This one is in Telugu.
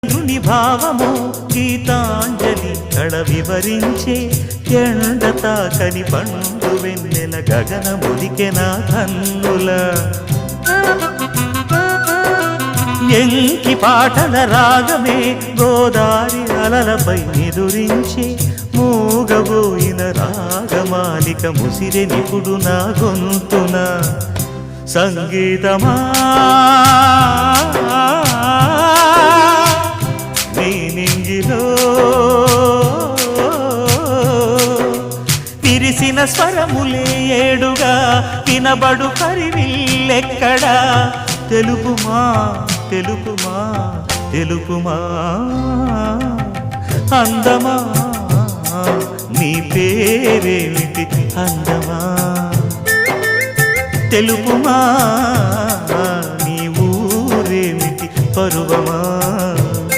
ధృని భావము గీతాంజలి కళ వివరించే ఎండ తాకని పండు వెన్నెల గగన ముదికెన కన్నుల ఎంకి పాటల రాగమే గోదారి అలలపై నిదురించే మూగబోయిన రాగమాలిక ముసిరె నిపుడు నా గొంతున సంగీతమా నీ నింగిలో విరిసిన స్వరములే ఏడుగా వినబడు కరివిల్లెక్కడా తెలుపుమా తెలుపుమా తెలుపుమా అందమా నీ పేరేమిటి అందమా తెలుపుమా నీ ఊరేమిటి పరువమా